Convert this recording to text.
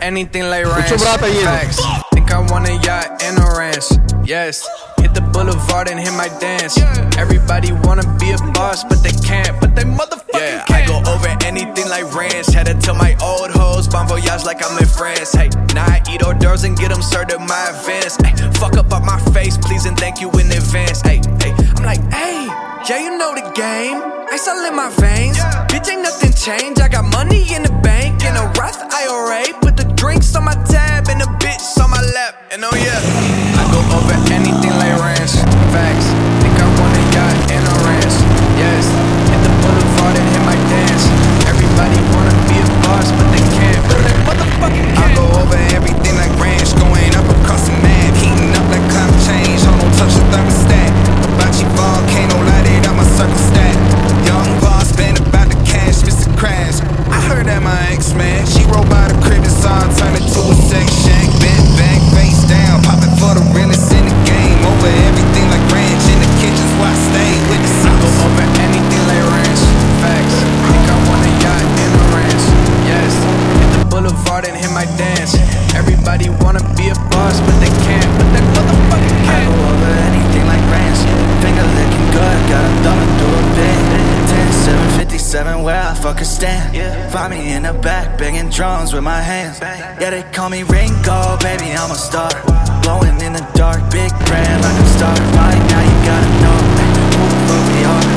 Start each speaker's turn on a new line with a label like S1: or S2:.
S1: anything like ranch. Facts. Think I want a yacht and a ranch. Yes. Hit the boulevard and hit my dance. Everybody wanna be a boss, but they can't. But they motherfucking can't. I go over anything like ranch. Had to tell my old hoes, bon voyage like I'm in France. Hey, now I eat hors d'oeuvres and get them served at my events. Hey, fuck up my face, please and thank you in advance. Hey, I'm like, hey, yeah, you know the game. Ice all in my veins. Bitch, ain't nothing changed. I got money in the bank in a Roth IRA. Put the drinks on my tab and the bitch on my lap. And oh yeah, I go over anything like ranch. Facts. Think I want a yacht and a ranch. Yes. Hit the boulevard and hit my dance. Everybody wanna be a boss, but they can't. But they motherfucking can't.
S2: I go over everything like ranch. Going up across the map. Heating up like climate change. Hold on, touch the thermostat. Hibachi volcano, light it up my circle stack. Young boss, been about the cash, Mr. Crash. I heard that my ex-man, she rolled by the crib and saw her turn into a sex shack. Bent back, face down, popping for the realest in the game. Over everything like ranch, in the kitchen's where I stay with the
S1: I go over anything like ranch. Facts. Think I want a yacht and a ranch. Yes. Hit the boulevard and hit my dance. Everybody wanna be a boss, but they can't. But they motherfucking can't.
S3: I go over anything like ranch. Finger licking good, got a thumb through a bit. 10-757, where I fucking stand. Find me in the back, banging drums with my hands. Yeah, they call me Ringo, baby, I'm a star. Glowing in the dark, big brand like a star. Right now you gotta know who the fuck we are.